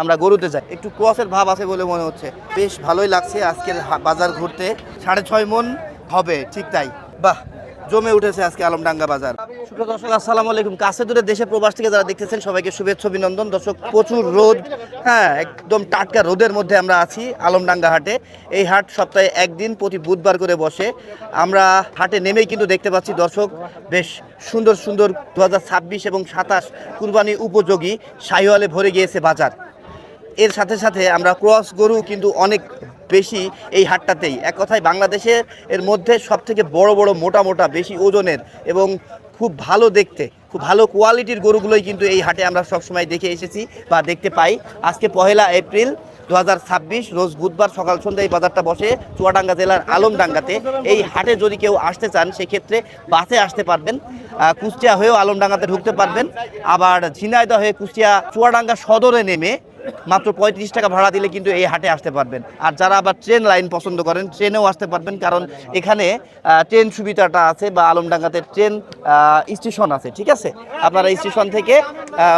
আমরা গরুতে যাই, একটু ক্রসের ভাব আছে বলে মনে হচ্ছে। বেশ ভালোই লাগছে আজকের বাজার ঘুরতে। 6.5 মণ হবে, ঠিক তাই। বাহ, জমে উঠেছে আজকে আলমডাঙ্গা বাজার। সুপ্রিয় দর্শক, আসসালামু আলাইকুম। কাছে দূরে দেশে প্রবাস থেকে যারা দেখতেছেন সবাইকে শুভেচ্ছা অভিনন্দন। দর্শক, প্রচুর রোদ, হ্যাঁ একদম টাটকা রোদের মধ্যে আমরা আছি আলমডাঙ্গা হাটে। এই হাট সপ্তাহে একদিন প্রতি বুধবার করে বসে। আমরা হাটে নেমেই কিন্তু দেখতে পাচ্ছি দর্শক, বেশ সুন্দর সুন্দর 2026 এবং 27 কুরবানি উপযোগী শাহিওয়ালে ভরে গিয়েছে বাজার। এর সাথে সাথে আমরা ক্রস গরু কিন্তু অনেক বেশি এই হাটটাতেই। এক কথায় বাংলাদেশের এর মধ্যে সবথেকে বড় বড় মোটা মোটা বেশি ওজনের এবং খুব ভালো দেখতে, খুব ভালো কোয়ালিটির গরুগুলোই কিন্তু এই হাটে আমরা সবসময় দেখে এসেছি বা দেখতে পাই। আজকে 1 এপ্রিল 2026 রোজ বুধবার সকাল সন্ধ্যায় এই বাজারটা বসে চুয়াডাঙ্গা জেলার আলমডাঙ্গাতে। এই হাটে যদি কেউ আসতে চান সেক্ষেত্রে বাসে আসতে পারবেন, কুষ্টিয়া হয়েও আলমডাঙ্গাতে ঢুকতে পারবেন। আবার ঝিনাইদহ হয়ে কুষ্টিয়া চুয়াডাঙ্গা সদরে নেমে মাত্র 35 টাকা ভাড়া দিলে কিন্তু এই হাটে আসতে পারবেন। আর যারা আবার ট্রেন লাইন পছন্দ করেন ট্রেনেও আসতে পারবেন, কারণ এখানে ট্রেন সুবিধাটা আছে বা আলমডাঙ্গাতে ট্রেন স্টেশন আছে। ঠিক আছে, আপনারা স্টেশন থেকে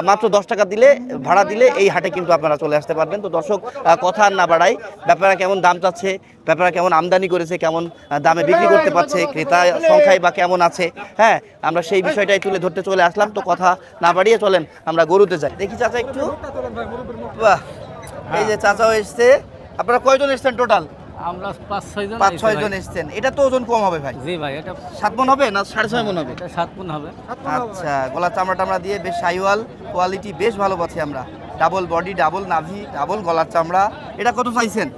মাত্র 10 টাকা দিলে ভাড়া দিলে এই হাটে কিন্তু আপনারা চলে আসতে পারবেন। তো দর্শক, কথা আর না বাড়াই, ব্যাপারা কেমন দাম চাচ্ছে, ব্যাপারা কেমন আমদানি করেছে, কেমন দামে বিক্রি করতে পারছে, ক্রেতা সংখ্যায় বা কেমন আছে, হ্যাঁ আমরা সেই বিষয়টাই তুলে ধরতে চলে আসলাম। তো কথা না বাড়িয়ে চলেন আমরা গরুতে যাই। দেখি চাচা একটু, বাহ এই যে চাচাও এসছে। আপনারা কয়জন এসছেন টোটাল? আমরা 5-6 জন এসছেন। এটা তো ওজন কম হবে ভাই? জি ভাই, এটা 7 মণ হবে না 6.5 মণ হবে? এটা 7 মণ হবে। আচ্ছা, গলা চামড়া টামড়া দিয়ে বেশ শাহিওয়াল কোয়ালিটি, বেশ ভালো পাচ্ছি আমরা। ডাবল বডি, ডাবল নাভি, ডাবল গলার চামড়া। এটা কত চাইছেন?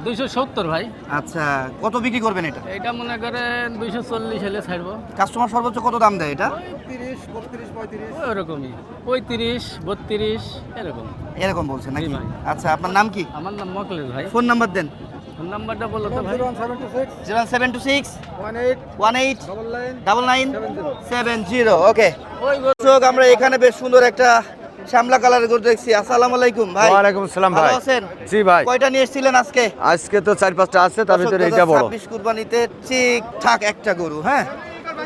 270 ভাই। আচ্ছা, কত বিক্রি করবেন এটা? এটা মনে করেন 240 হলে ছাড়বো। কাস্টমার সর্বোচ্চ কত দাম দেয় এটা? 30, 32, 35 ওরকমই, 35, 32 এরকম এরকম বলছেন নাকি? জি ভাই। আচ্ছা, আপনার নাম কি? আমার নাম মকলেশ ভাই। ফোন নাম্বার দেন। ফোন নাম্বারটা বলো তো ভাই। 0726 18 18 99 70। 70। ওকে দর্শক, আমরা এখানে বেশ সুন্দর একটা শ্যামলা কালারের গরু দেখছি। আসসালামু আলাইকুম ভাই। ওয়ালাইকুম আসসালাম ভাই। ভালো আছেন? জি ভাই। কয়টা নিয়ে এসেছিলেন আজকে? আজকে তো 4-5টা আছে, তার ভিতরে এটা বড়। 26 কুরবানিতে ঠিকঠাক একটা গরু, হ্যাঁ।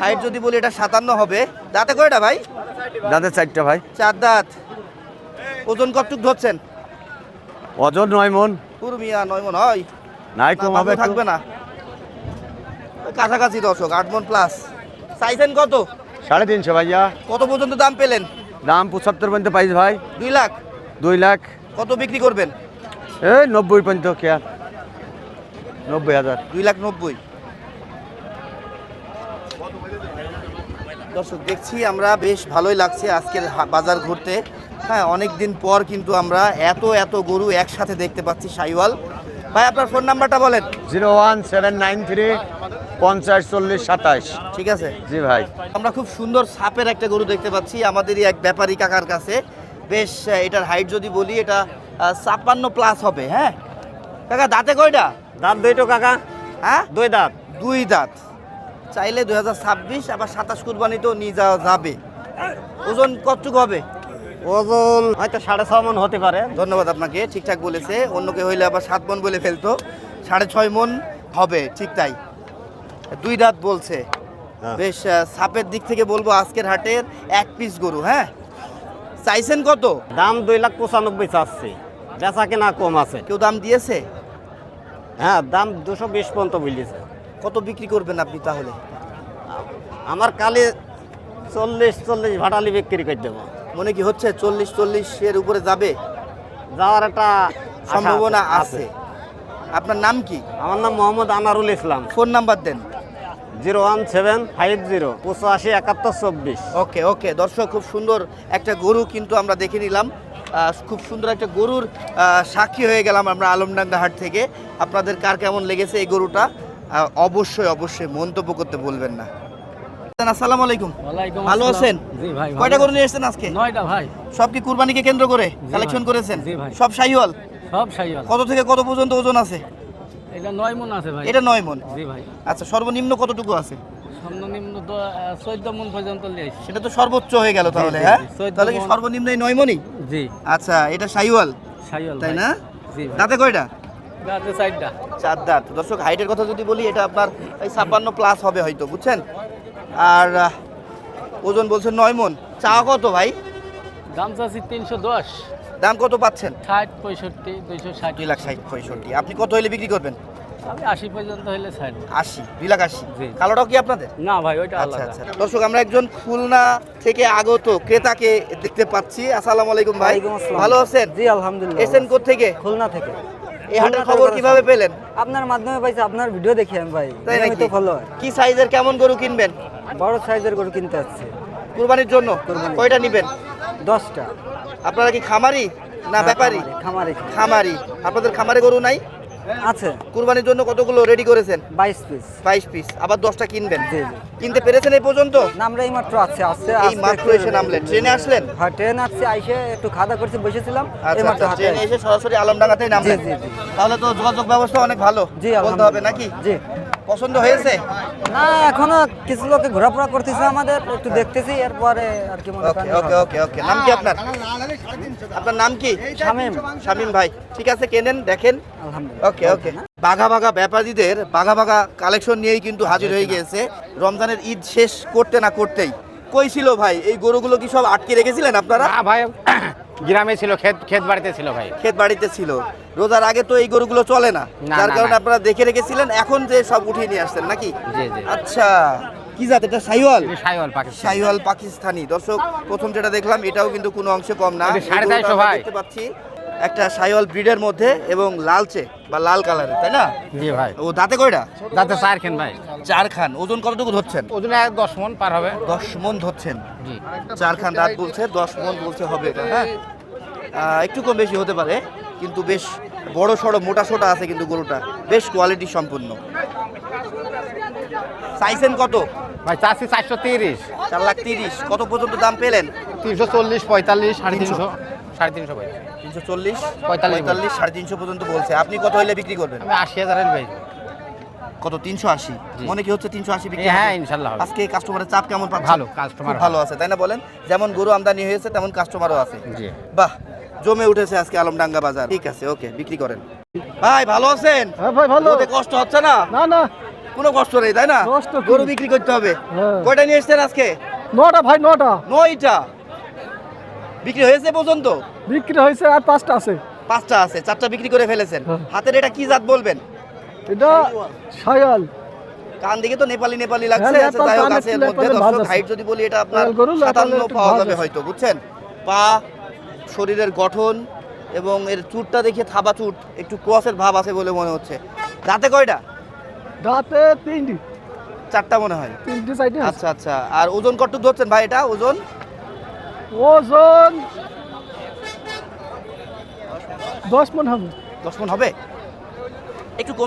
হাইট যদি বলি এটা 57 হবে। দাঁতে কয়টা ভাই? দাঁতে 4টা ভাই। 4 দাঁত। ওজন কতটুকু ধরছেন? ওজন 9 মণ। পুরো মিয়া 9 মণ হয়? নাই কম হবে, থাকবে না, কাছাকাছি দর্শক 8 মণ প্লাস। চাইছেন কত? 350 ভাইয়া। কত পর্যন্ত দাম পেলেন? দাম 75 পর্যন্ত পাইছ ভাই। 2 লাখ। 2 লাখ। কত বিক্রি করবেন? এই 90 পর্যন্ত কে? 90,000। 2,90,000। দর্শক, দেখছি আমরা বেশ ভালোই লাগছে আজকের বাজার ঘুরতে। হ্যাঁ, অনেক দিন পর কিন্তু আমরা এত গরু একসাথে দেখতে পাচ্ছি শাহিওয়াল। ভাই, আপনার ফোন নাম্বারটা বলেন। 01793 50 40 27। ঠিক আছে জি ভাই। আমরা খুব সুন্দর সাপের একটা গরু দেখতে পাচ্ছি আমাদেরই এক ব্যাপারী কাকার কাছে। বেশ, এটার হাইট যদি বলি এটা 56 প্লাস হবে। হ্যাঁ কাকা, দাঁতে কয়টা? দাঁত 2টো কাকা। হ্যাঁ 2 দাঁত। 2 দাঁত। চাইলে 2026 আবার 27 কুরবানিতেও নিয়ে যাওয়া যাবে। ওজন কতটুকু হবে? ওজন হয়তো 6.5 মণ হতে পারে। ধন্যবাদ আপনাকে, ঠিকঠাক বলেছে। অন্যকে হইলে আবার 7 মণ বলে ফেলতো। 6.5 মণ হবে, ঠিক তাই। 2 দাঁত বলছে। বেশ, সাপের দিক থেকে বলবো আজকের হাটের 1 পিস গরু। হ্যাঁ, চাইছেন কত? দাম 2,95,000 চাচ্ছি। বেচা কেনা কম আছে। কেউ দাম দিয়েছে? হ্যাঁ, দাম 220 পর্যন্ত বলেছে। কত বিক্রি করবেন আপনি তাহলে? আমার কালে 40 ভাটালি বিক্রি করে দেবো। মনে কি হচ্ছে 40 এর উপরে যাবে? যাওয়ার একটা সম্ভাবনা আছে। আপনার নাম কি? আমার নাম মোহাম্মদ আনারুল ইসলাম। ফোন নাম্বার দেন। 01750 85 71 24। ওকে দর্শক, খুব সুন্দর একটা গরু কিন্তু আমরা দেখে নিলাম। খুব সুন্দর একটা গরুর সাক্ষী হয়ে গেলাম আমরা আলমডাঙ্গা হাট থেকে। আপনাদের কার কেমন লেগেছে এই গরুটা অবশ্যই মন্তব্য করতে বলবেন না। আসসালামু আলাইকুম। ওয়ালাইকুম ভালো আসসালাম। আছেন? জি ভাই। কয়টা গরু নিয়ে এসেছেন আজকে? 9টা ভাই। সব কি কুরবানিকে কেন্দ্র করে কালেকশন ভাই। করেছেন? জি ভাই। সব শাহিওয়াল? সব শাহিওয়াল। কত থেকে কত পর্যন্ত ওজন আছে? এটা 9 মণ আছে ভাই। এটা 9 মণ। জি ভাই। আচ্ছা, সর্বনিম্ন কতটুকু আছে? সর্বনিম্ন 14 মণ পর্যন্ত নিয়ে আসি। সেটা তো সর্বোচ্চ হয়ে গেল তাহলে। জি, হ্যাঁ, 14 তাহলে কি মণ। সর্বনিম্ন এই 9 মণই? জি, আচ্ছা, এটা শাহিওয়াল শাহিওয়াল তাই ভাই। না? জি ভাই। দাঁতে কয়টা? দাঁতে 4টা। 4 দাঁত। দর্শক, হাইটের কথা যদি বলি এটা আপনার এই 56 প্লাস হবে হয়তো, বুঝছেন। আর ওজন বলছেন 9 মণ। চাওয়া কত ভাই? দাম চাচ্ছি 310, দাম কত পাচ্ছেন? 60, 65, 260। 2,60,65। আপনি কত হলে বিক্রি করবেন? আমি 80 পর্যন্ত হলে ছাড়ব। 80, 2,80,000। জি। কালোটাও কি আপনাদের? না ভাই, ওইটা আচ্ছা আলাদা। আচ্ছা দর্শক, আমরা একজন খুলনা থেকে আগত ক্রেতাকে দেখতে পাচ্ছি। আসসালামু আলাইকুম ভাই, ওয়ালাইকুম আসসালাম। ভালো আছেন? জি আলহামদুলিল্লাহ। এসেন থেকে? খুলনা থেকে। এই হাটের খবর কিভাবে পেলেন? আপনার মাধ্যমে পাইছি, আপনার ভিডিও দেখি আমি ভাই। তাই নিয়মিত নাকি? ফলোয়ার। কি সাইজের কেমন গরু কিনবেন বড় সাইজের গরু কিনতে যাচ্ছে কুরবানির জন্য? কয়টা নেবেন? 10টা। আপনারা কি খামারি না ব্যাপারী? খামারে খামারি। আপনাদের খামারে গরু নাই? আছে কুরবানির জন্য কতগুলো রেডি করেছেন? 22 পিস। 22 পিস। আবার 10টা কিনবেন? জি, জি। কিনতে পেরেছেন এই পর্যন্ত? না, আমরা এই মাত্র আসছে এই মাত্র এসে নামলেন? ট্রেনে আসলেন? হ্যাঁ, ট্রেন আসছে, আইসে একটু খাওয়া দাওয়া করছি, বসেছিলাম। এই আচ্ছা মাত্র আচ্ছা, হাতে ট্রেনে আসছি। এসে সরাসরি আলমডাঙ্গাতেই নামলেন? জি, জি, জি। তাহলে তো যোগাযোগ ব্যবস্থা অনেক ভালো জি বলতে হবে নাকি? জি। পছন্দ হয়েছে? না, এখনো কিছু লোকে ঘোরাফেরা করতেছে, আমাদের একটু দেখতেছি, এরপরে আর কি মনে ওকে করেন ওকে ওকে ওকে। নাম কি আপনার? আপনার নাম কি? শামীম। শামীম ভাই, ঠিক আছে, কেনেন, দেখেন। আলহামদুলিল্লাহ। ওকে ওকে। বাঘা বাঘা ব্যাপারীদের বাঘা বাঘা কালেকশন নিয়েই কিন্তু হাজির হয়ে গিয়েছে রমজানের ঈদ শেষ করতে না করতেই। কই ছিল ভাই এই গরুগুলো? কি সব আটকে রেখেছিলেন আপনারা? না ভাই, গ্রামে ছিল, ক্ষেত বাড়িতে ছিল ভাই। ক্ষেত বাড়িতে ছিল। রোজার আগে তো এই গরুগুলো চলে না, না, যার না, কারণে না। আপনারা দেখে রেখেছিলেন, এখন যে সব উঠিয়ে নিয়ে আসছেন নাকি? জি, জি। আচ্ছা, কি জাত এটা? শাহিওয়াল? সাইওয়াল পাকিস্তান। শাহিওয়াল পাকিস্তানি। দর্শক, প্রথম যেটা দেখলাম এটাও কিন্তু কোনো অংশে কম না। এটা 450 এই গরুটা আমরা ভাই। দেখতে পাচ্ছি একটা শাহিওয়াল ব্রিডের মধ্যে এবং লালচে বা লাল কালারের, তাই না? জি ভাই। ও দাঁতে কয়টা? দাঁতে 4 খেন ভাই। 4 খান। ওজন কতটুকু ধরছেন? ওজন 10 মন পার হবে। 10 মন ধরছেন। জি। 4 খান দাঁত বলছে, 10 মন বলছে হবে এটা, হ্যাঁ। একটু কম বেশি হতে পারে, কিন্তু বেশ বড় সড়ো মোটা সোটা আছে কিন্তু গরুটা, বেশ কোয়ালিটি সম্পূর্ণ। চাইছেন কত? ভাই চাচ্ছি 430, 4,30,000। কত পর্যন্ত দাম পেলেন? 340, 45, 350, 350 ভাই। 340, 45, 45, 350 পর্যন্ত বলছে। আপনি কত হইলে বিক্রি করবেন? আমি 80,000 ভাই। কত? 380। জি। মনে কি হচ্ছে 380 বিক্রি হ্যাঁ, হবে? ইনশাল্লাহ হবে। আজকে কাস্টমারের চাপ কেমন পাচ্ছেন? ভালো, কাস্টমার খুব ভালো আছে, তাই না? বলেন, যেমন গরু আমদানি হয়েছে তেমন কাস্টমারও আছে। জি। বাহ, জমে উঠেছে আজকে আলমডাঙ্গা বাজার। ঠিক আছে, ওকে, বিক্রি করেন। ভাই ভালো আছেন? হ্যাঁ ভাই, ভালো। রোদে কষ্ট হচ্ছে না? না না, কোনো কষ্ট নেই, তাই না? কষ্ট কি? গরু বিক্রি করতে হবে। হ্যাঁ। কয়টা নিয়ে এসেছেন আজকে? 9টা ভাই, 9টা 9টা। বিক্রি হয়েছে পর্যন্ত? বিক্রি হয়েছে, আর 5টা আছে। 5টা আছে, 4টা বিক্রি করে ফেলেছেন। হ্যাঁ। হাতের এটা কি জাত বলবেন? এটা শায়াল। কান দিকে তো নেপালি নেপালি লাগছে। হ্যাঁ, আচ্ছা, যাই হোক, নেপাল, আছে এর কান মধ্যে। একটু ভাঁজ দর্শক, আছে। হাইট যদি বলি এটা আপনার গরু নেপালে 57 একটু পাওয়া ভাঁজ যাবে আছে। হয়তো, বুঝছেন? পা, শরীরের গঠন এবং এর চুটটা দেখে থাবা চুট, একটু ক্রসের ভাব আছে বলে মনে হচ্ছে। দাঁতে কয়টা? দাঁতে 3টি, 4টা মনে হয়। 3টি সাইডে আছে। আচ্ছা আচ্ছা। আর ওজন কতটুকু ধরছেন ভাই এটা? ওজন ওজন 10 মণ হবে। 10 মণ হবে? একটু কম